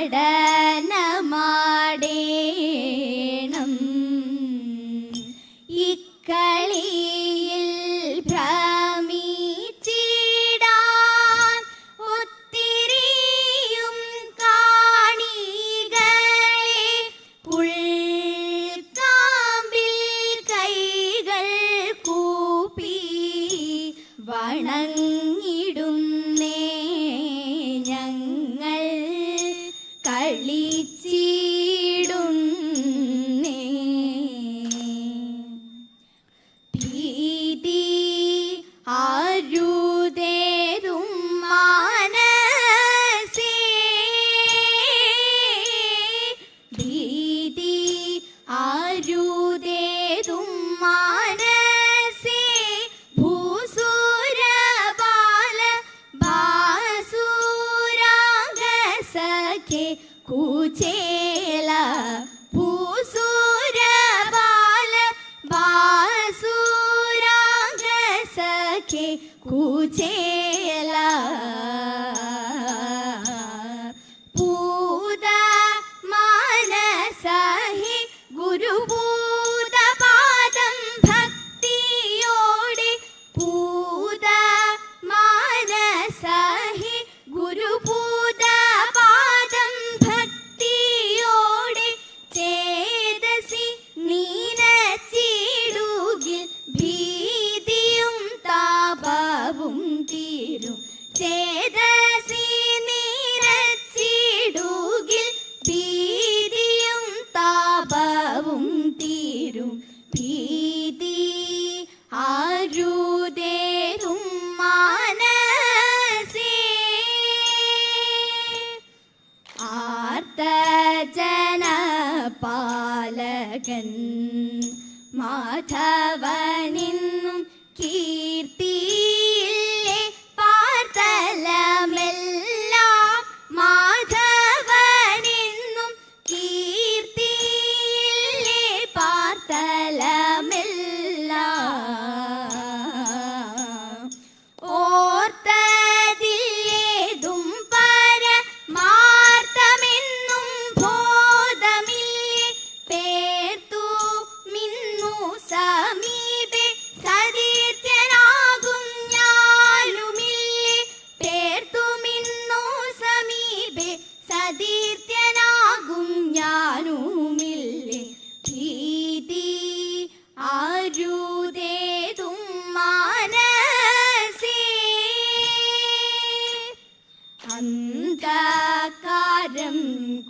നടനമാടേണം. ഇക്കളിയിൽ ഭ്രമിച്ചിടാൻ ഒത്തിരിയും കാണികളെ പുൽക്കാമ്പിൽ കൈകൾ കൂപ്പി വണങ്ങിടുന്നേ ഞങ്ങൾ കളിച്ചിടുന്നേ. ഭീതി ആരുതേതും മനസ്സേ, ഭീതി ആരുതേതും മനസ്സേ, ഭൂസുരബാല ബാസുരാംഗസഖേ കുചേല, ഭൂസുരബാല ബാസുരാംഗസഖേ കുചേല. പൂത മനസഹി ഗുരുഭൂതപാദം ഭക്തിയോടെ, പൂത മനസഹി ഗുരുഭൂതപാദം ഭക്തിയോടെ ചേതസി നീനച്ചിടുകിൽ ഭീതിയും താപവും തീരും. ചേതസി നീനച്ചിടുകിൽ ഭീതിയും താപവും തീരും. ഭീതി ആരുതേതും മനസ്സേ, ആർത്തജനപാലകൻ മാധവനെന്നും കീർത്തിയില്ലേ പാർത്തലമെല്ലാം, മാധവനെന്നും കീർത്തിയില്ലേ പാർത്തലമെല്ലാം. ഓർത്തതില്ലേതും പരമാർത്ഥമെന്നും ബോധമില്ലേ പേർത്തു മിന്നു സമീപേ സതീർത്ഥ്യനാകും ഞാനുമില്ലേ, പേർത്തു മിന്നു സമീപേ സതീർത്ഥ്യനാകും ഞാനുമില്ലേ. ഭീതി ആരുതേതും മനസ്സേ, അന്ധകാരം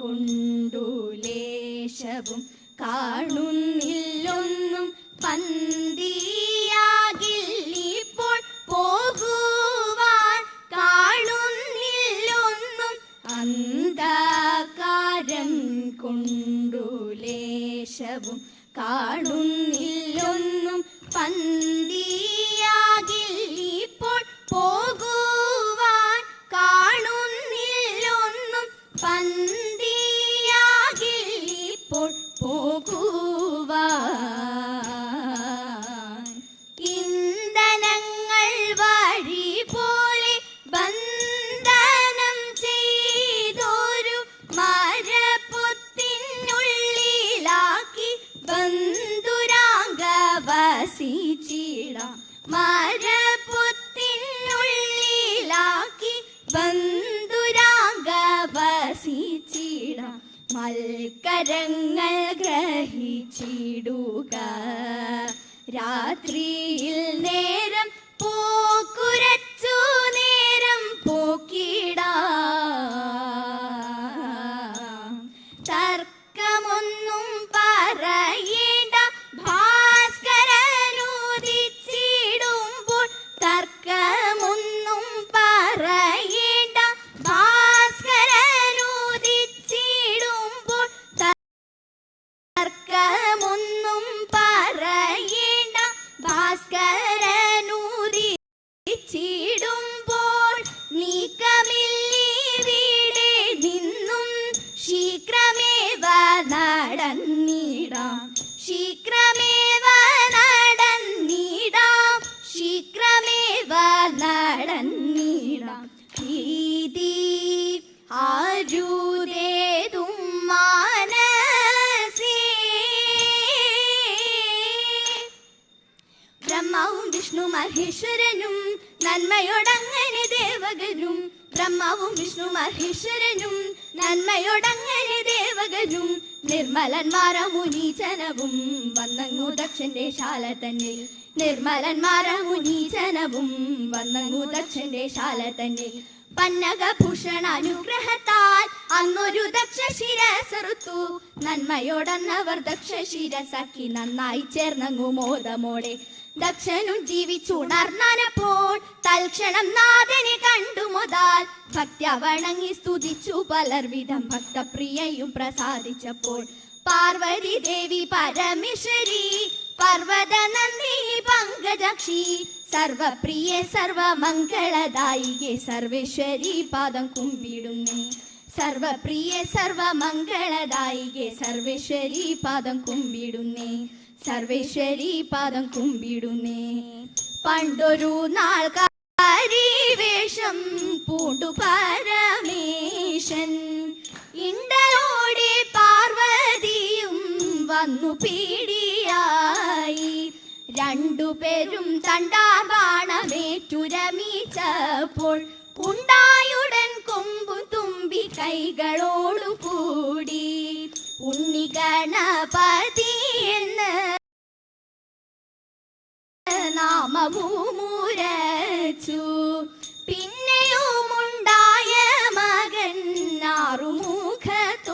കൊണ്ടു ലേശവും കാണുന്നില്ലൊന്നും പന്തിയാകില്ലിപ്പോൾ പോകുവാൻ കാണുന്നില്ലൊന്നും. അന്ധകാരം കൊണ്ടു ലേശവും കാണുന്നില്ലൊന്നും പന്തിയാകില്ലിപ്പോൾ പോകുവാൻ കാണുന്നില്ലൊന്നും. പന്തിയാകില്ലിപ്പോൾ പോകുവാൻ. ഇന്ധനങ്ങൾ വഴി പോലെ ബന്ധനം ചെയ്തൊരു മരപ്പൊത്തിനുള്ളിലാക്കി ബന്ധുരാംഗവസിച്ചിടാം. മരപ്പൊത്തിനുള്ളിലാക്കി ബന്ധുരാംഗവസിച്ചിടാം. മൽക്കരങ്ങൾ ഗ്രഹിച്ചിടുക രാത്രിയിൽ നേരം പോക്കുരച്ചു നേരം പോക്കിടാം. തർക്കമൊന്നും പറയേണ്ട ഭാസ്കരനുദിച്ചിടുമ്പോൾ, തർക്കമൊന്നും പറയേണ്ട ഭാസ്കരനുദിച്ചിടുമ്പോൾ, തർക്കമൊന്നും പറയേണ്ട ഭാസ്കരനുദിച്ചിടുമ്പോൾ. നീക്കമില്ലിവിടെ നിന്നും ശീഘ്രമേവ നടന്നിടാം, ശീഘ്രമേവ നടന്നിടാം, ശീഘ്രമേവ നടന്നിടാം. ഭീതി ആരുതേ പോലും ബ്രഹ്മവും വിഷ്ണു മഹേശ്വരനും നന്മയോടങ്ങനെ ദേവകനും നിർമ്മലന്മാര മുനീജനവും വന്നങ്ങു ദക്ഷന്റെ ശാല തന്നിൽ നിർമ്മലന്മാര മുനീജനവും വന്നങ്ങു ദക്ഷന്റെ ശാല തന്നിൽ പന്നകഭൂഷണ അനുഗ്രഹത്താൽ അന്നൊരു ദക്ഷ ശിരസറുത്തു നന്മയോടന്നവർ ദക്ഷ ശിരസാക്കി നന്നായി ചേർന്നങ്ങു മോദമോടെ ദക്ഷനും ജീവിച്ചുണർന്നപ്പോൾ തൽക്ഷണം നാഥനെ കണ്ടു മുതൽ ഭക്ത്യ വണങ്ങി സ്തുതിച്ചു പലർവിധം ഭക്തപ്രിയയും പ്രസാദിച്ചപ്പോൾ പാർവതി ദേവി പരമേശ്വരി പർവത നന്ദിനി പങ്കജക്ഷി സർവപ്രിയെ സർവമംഗളദായികെ സർവേശ്വരി പാദം കുമ്പിടുന്നേ സർവപ്രിയെ സർവമംഗളദായികെ സർവേശ്വരി പാദം കുമ്പിടുന്നേ സർവേശ്വരി പാദം കുമ്പിടുന്നേ പണ്ടൊരു നാൾ വേഷം പൂണ്ടു പരമേശൻ ഇണ്ടലോടെ പാർവതിയും വന്നു പീഡിയായി രണ്ടുപേരും തണ്ടാർബാണമേറ്റുരമിച്ചപ്പോൾ ഉണ്ടായുടൻ കൊമ്പു തുമ്പി കൈകളോടു കൂടി ഉണ്ണിഗണപതി എന്ന് നാമവുമുരച്ചു പിന്നെയുമുണ്ടായ മകൻ ആറുമുഖത്തോടെ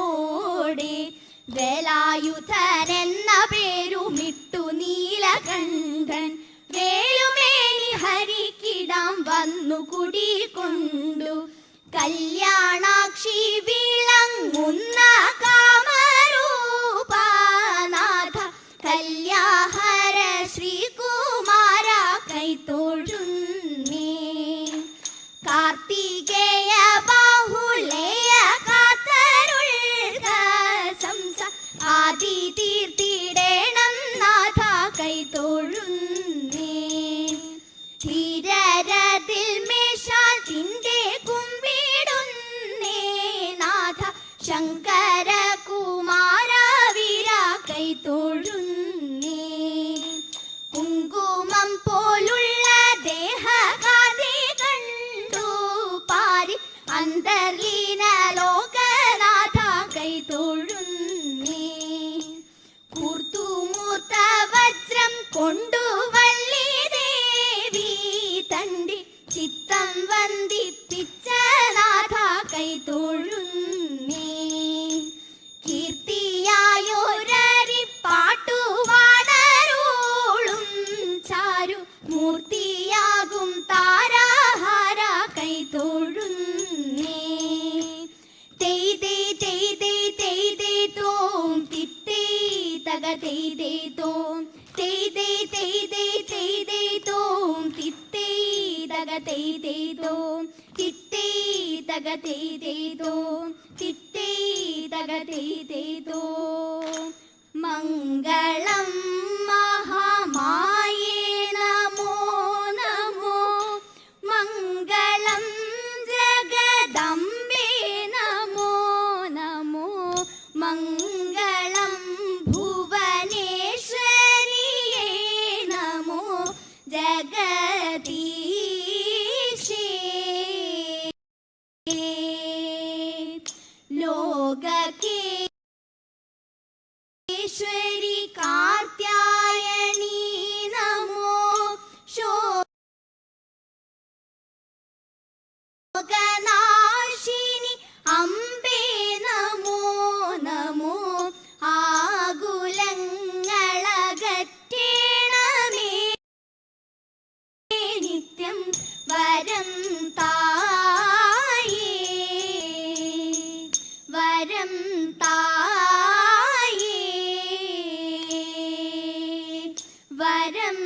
വേലായുധൻ എന്ന പേരുമിട്ടു നീലകണ്ഠൻ വേലുമേനി ഹരിക്കിടാം വന്നു കുടികൊണ്ടു കല്യാണാക്ഷി വിളങ്ങുന്ന കാമരൂപനാഥ കല്യാഹര ശ്രീകുമാര കൈതൊഴുന്നേ കാർത്തികേയ ബാഹുലേയ കാത്തരുൾക സംസ ആദി തീർത്തിടേണം നാഥ കൈതൊഴുന്നേ ധീരരതിൽ മേഷാതിന്റെ കുമ്പിടുന്നേ നാഥ ശങ്കര കുമാര വീര കൈതൊഴുന്നേ കുങ്കുമം പോലുള്ള ദേഹകാതി കണ്ടു പാരി അന്തർലീന ലോകനാഥ കൈതൊഴുന്നേ കൂർത്തുമൂർത്ത വജ്രം കൊണ്ടു വള്ളി ദേവി തണ്ടി ചിത്തം വന്ദിപ്പിച്ച നാഥ കൈതൊഴുന്നേ കീർത്തിയായൊരരി പാട്ടുവാണരുളും ചാരു മൂർത്തിയാകും താരാഹാര കൈതൊഴുന്നേ തെയ്തേ തെയ്തേ തെയ്തേ തോം തിത്തേ തക തെയ്തേ തോം തെയ്തേ തെയ്തേ തെയ്തേ തോം തിത്തേ തക തെയ്തേ തോം തിത്തേ തക തെയ്തേ തോം തിത്തേ തക തെയ്തേ തോം മംഗളം മഹാമായേ നമോ നമോ മംഗളം ജഗദംബേ നമോ നമോ മംഗളം ഭുവനേശ്വരിയേ നമോ ജഗദീശേ ലോകേശ്വരി കാർത്യായണീ നമോ ശോകനാശിനി അംബേ നമോ നമോ ആകുലങ്ങളകറ്റേണമേ നിത്യം വരം തായേ വരം തായേ വരം